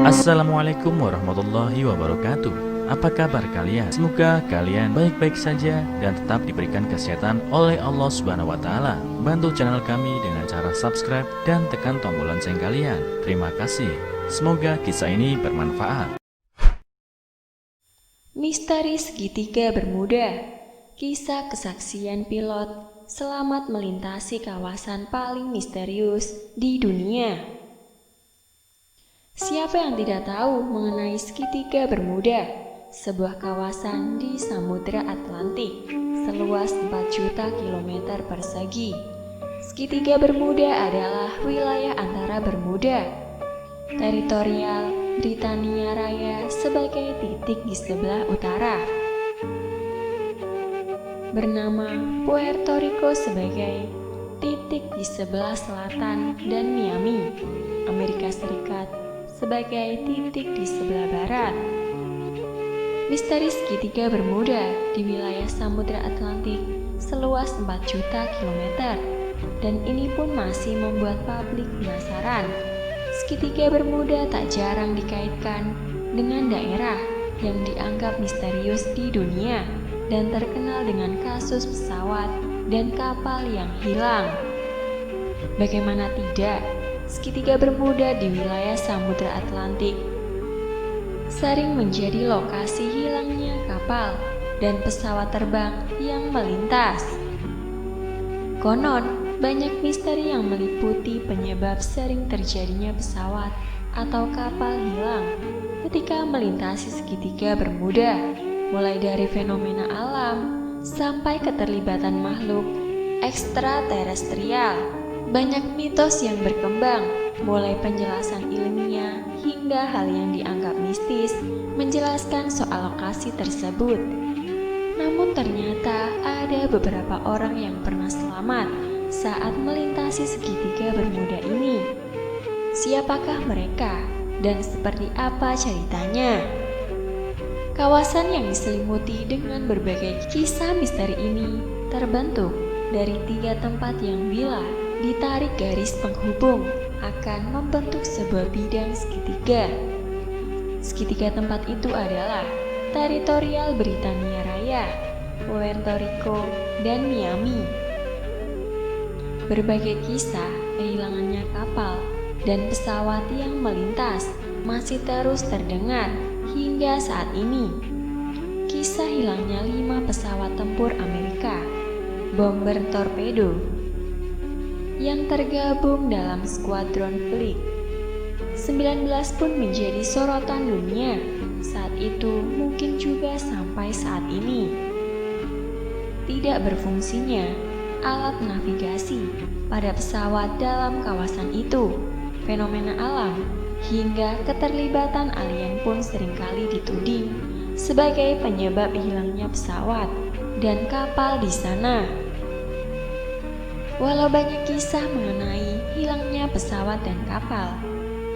Assalamualaikum warahmatullahi wabarakatuh. Apa kabar kalian? Semoga kalian baik-baik saja dan tetap diberikan kesehatan oleh Allah Subhanahu wa taala. Bantu channel kami dengan cara subscribe dan tekan tombol lonceng kalian. Terima kasih. Semoga kisah ini bermanfaat. Misteri Segitiga Bermuda. Kisah kesaksian pilot selamat melintasi kawasan paling misterius di dunia. Siapa yang tidak tahu mengenai Segitiga Bermuda, sebuah kawasan di Samudra Atlantik seluas 4 juta kilometer persegi. Segitiga Bermuda adalah wilayah antara Bermuda, teritorial Britania Raya sebagai titik di sebelah utara, bernama Puerto Rico sebagai titik di sebelah selatan, dan Miami, Amerika Serikat sebagai titik di sebelah barat. Misteri Segitiga Bermuda di wilayah Samudra Atlantik seluas 4 juta kilometer, dan ini pun masih membuat publik penasaran. Segitiga Bermuda tak jarang dikaitkan dengan daerah yang dianggap misterius di dunia dan terkenal dengan kasus pesawat dan kapal yang hilang. Bagaimana tidak, Segitiga Bermuda di wilayah Samudra Atlantik sering menjadi lokasi hilangnya kapal dan pesawat terbang yang melintas. Konon, banyak misteri yang meliputi penyebab sering terjadinya pesawat atau kapal hilang ketika melintasi Segitiga Bermuda, mulai dari fenomena alam sampai keterlibatan makhluk ekstraterestrial. Banyak mitos yang berkembang, mulai penjelasan ilmiah hingga hal yang dianggap mistis menjelaskan soal lokasi tersebut. Namun ternyata ada beberapa orang yang pernah selamat saat melintasi Segitiga Bermuda ini. Siapakah mereka dan seperti apa ceritanya? Kawasan yang diselimuti dengan berbagai kisah misteri ini terbentuk dari 3 tempat yang bila ditarik garis penghubung akan membentuk sebuah bidang segitiga. Segitiga tempat itu adalah teritorial Britania Raya, Puerto Rico, dan Miami. Berbagai kisah kehilangannya kapal dan pesawat yang melintas masih terus terdengar hingga saat ini. Kisah hilangnya 5 pesawat tempur Amerika, bomber torpedo, yang tergabung dalam skuadron Fleet 19 pun menjadi sorotan dunia saat itu, mungkin juga sampai saat ini. Tidak berfungsinya alat navigasi pada pesawat dalam kawasan itu, fenomena alam, hingga keterlibatan alien pun seringkali dituding sebagai penyebab hilangnya pesawat dan kapal di sana. Walau banyak kisah mengenai hilangnya pesawat dan kapal,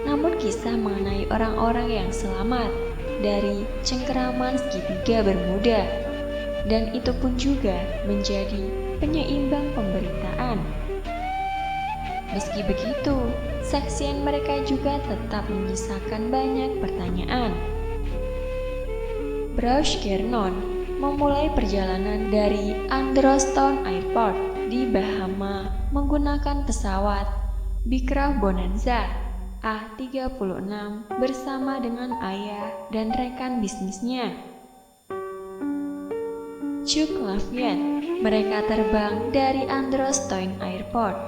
namun kisah mengenai orang-orang yang selamat dari cengkeraman Segitiga Bermuda, dan itu pun juga menjadi penyeimbang pemberitaan. Meski begitu, saksian mereka juga tetap menyisakan banyak pertanyaan. Bruce Gernon memulai perjalanan dari Androstown Airport di Bahama menggunakan pesawat Beechcraft Bonanza A-36 bersama dengan ayah dan rekan bisnisnya, Chuck Lafayette. Mereka terbang dari Androstown Airport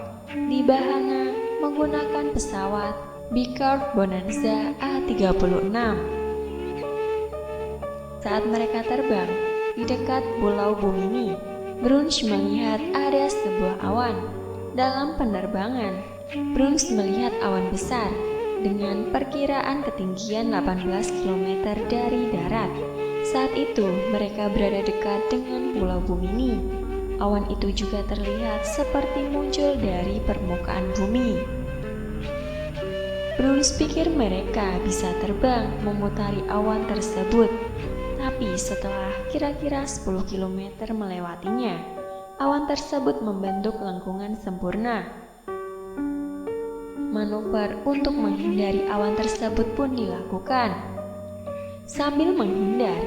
di Bahama menggunakan pesawat Beechcraft Bonanza A-36. Saat mereka terbang di dekat Pulau Bumini, Bruce melihat ada sebuah awan. Dalam penerbangan, Bruce melihat awan besar dengan perkiraan ketinggian 18 km dari darat. Saat itu, mereka berada dekat dengan Pulau Bumini. Awan itu juga terlihat seperti muncul dari permukaan bumi. Bruce pikir mereka bisa terbang memutari awan tersebut. Tapi setelah kira-kira 10 km melewatinya, awan tersebut membentuk lengkungan sempurna. Manuver untuk menghindari awan tersebut pun dilakukan. Sambil menghindar,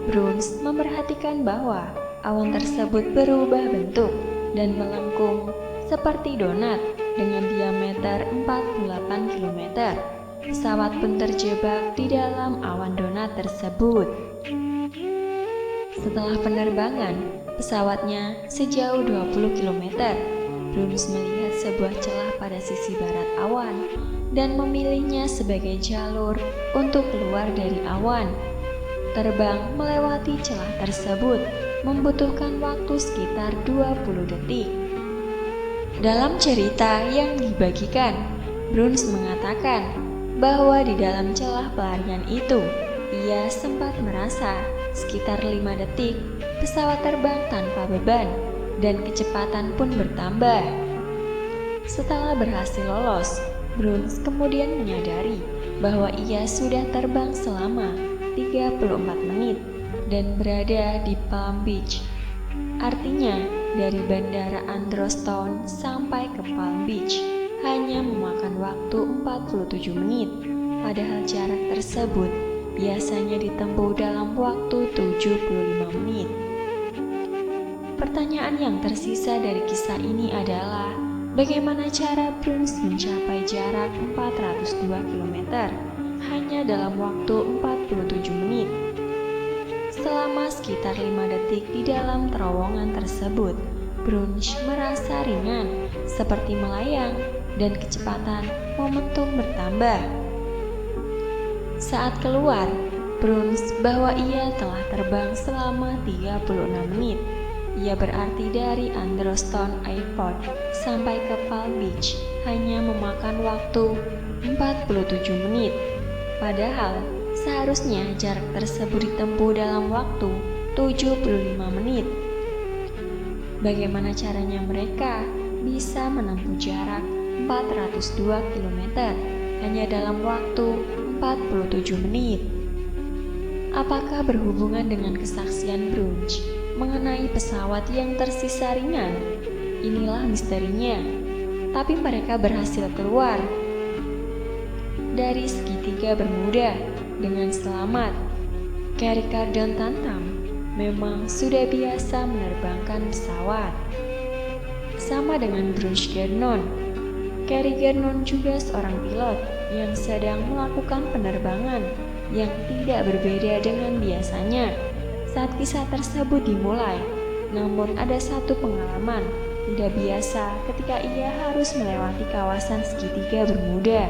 Bruns memperhatikan bahwa awan tersebut berubah bentuk dan melengkung seperti donat dengan diameter 48 km. Pesawat pun terjebak di dalam awan donat tersebut. Setelah penerbangan pesawatnya sejauh 20 km, Bruns melihat sebuah celah pada sisi barat awan dan memilihnya sebagai jalur untuk keluar dari awan. Terbang melewati celah tersebut membutuhkan waktu sekitar 20 detik. Dalam cerita yang dibagikan, Bruns mengatakan bahwa di dalam celah pelarian itu, ia sempat merasa sekitar 5 detik pesawat terbang tanpa beban dan kecepatan pun bertambah. Setelah berhasil lolos, Bruns kemudian menyadari bahwa ia sudah terbang selama 34 menit dan berada di Palm Beach. Artinya, dari Bandara Andros Town sampai ke Palm Beach hanya memakan waktu 47 menit, padahal jarak tersebut biasanya ditempuh dalam waktu 75 menit. Pertanyaan yang tersisa dari kisah ini adalah, bagaimana cara Bruns mencapai jarak 402 km hanya dalam waktu 47 menit? Selama sekitar 5 detik di dalam terowongan tersebut, Bruns merasa ringan, seperti melayang, dan kecepatan momentum bertambah. Saat keluar, Bruns bahwa ia telah terbang selama 36 menit. Ia berarti dari Andros Town Airport sampai ke Palm Beach hanya memakan waktu 47 menit. Padahal seharusnya jarak tersebut ditempuh dalam waktu 75 menit. Bagaimana caranya mereka bisa menempuh jarak 402 km hanya dalam waktu 47 menit? Apakah berhubungan dengan kesaksian Bruns mengenai pesawat yang tersisa ringan? Inilah misterinya. Tapi mereka berhasil keluar dari segitiga Bermuda dengan selamat. Carey Carden Tantam memang sudah biasa menerbangkan pesawat. Sama dengan Bruce Gernon, Carey Gernon juga seorang pilot yang sedang melakukan penerbangan yang tidak berbeda dengan biasanya saat kisah tersebut dimulai. Namun ada satu pengalaman tidak biasa ketika ia harus melewati kawasan segitiga Bermuda.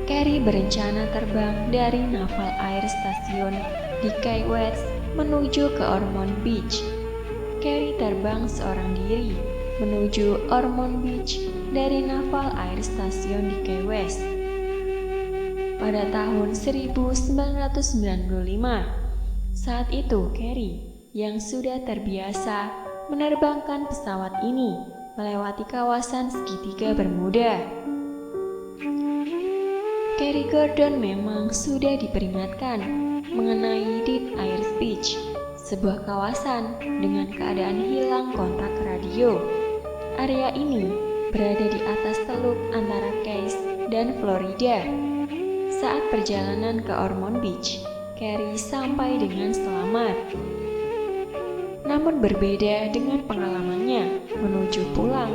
Carey berencana terbang dari Naval Air Station di Key West menuju ke Ormond Beach. Carey terbang seorang diri menuju Ormond Beach dari Naval Air Station di Key West. Pada tahun 1995, saat itu Carey yang sudah terbiasa menerbangkan pesawat ini melewati kawasan segitiga Bermuda. Carey Gordon memang sudah diperingatkan mengenai Dead Air Beach, sebuah kawasan dengan keadaan hilang kontak radio. Area ini berada di atas teluk antara Keys dan Florida. Saat perjalanan ke Ormond Beach, Carey sampai dengan selamat. Namun berbeda dengan pengalamannya menuju pulang,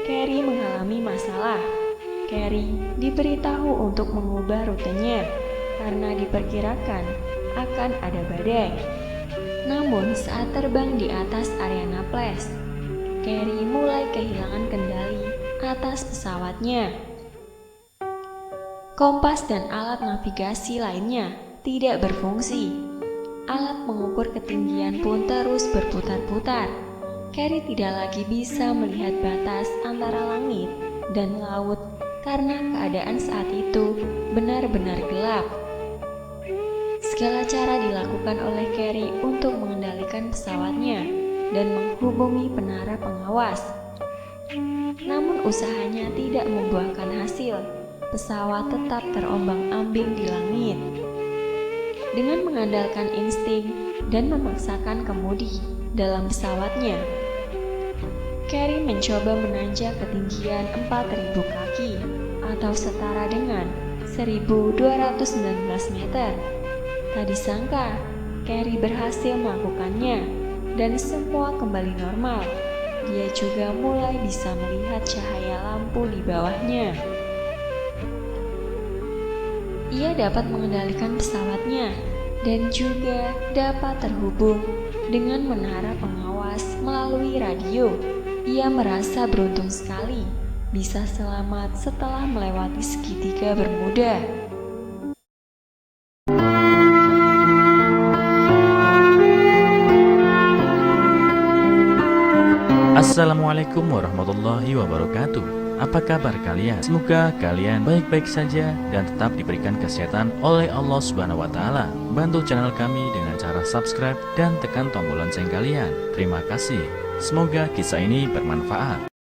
Carey mengalami masalah. Carey diberitahu untuk mengubah rutenya karena diperkirakan akan ada badai. Namun saat terbang di atas area Naples, Carey mulai kehilangan kendali atas pesawatnya. Kompas dan alat navigasi lainnya tidak berfungsi. Alat mengukur ketinggian pun terus berputar-putar. Carey tidak lagi bisa melihat batas antara langit dan laut karena keadaan saat itu benar-benar gelap. Segala cara dilakukan oleh Carey untuk mengendalikan pesawatnya dan menghubungi penara pengawas. Namun usahanya tidak membuahkan hasil. Pesawat tetap terombang-ambing di langit. Dengan mengandalkan insting dan memaksakan kemudi dalam pesawatnya, Carrie mencoba menanjak ketinggian 4.000 kaki atau setara dengan 1.219 meter. Tak disangka, Carrie berhasil melakukannya dan semua kembali normal. Dia juga mulai bisa melihat cahaya lampu di bawahnya. Ia dapat mengendalikan pesawatnya dan juga dapat terhubung dengan menara pengawas melalui radio. Ia merasa beruntung sekali bisa selamat setelah melewati segitiga Bermuda. Assalamualaikum warahmatullahi wabarakatuh. Apa kabar kalian? Semoga kalian baik-baik saja dan tetap diberikan kesehatan oleh Allah Subhanahu wa Ta'ala. Bantu channel kami dengan cara subscribe dan tekan tombol lonceng kalian. Terima kasih. Semoga kisah ini bermanfaat.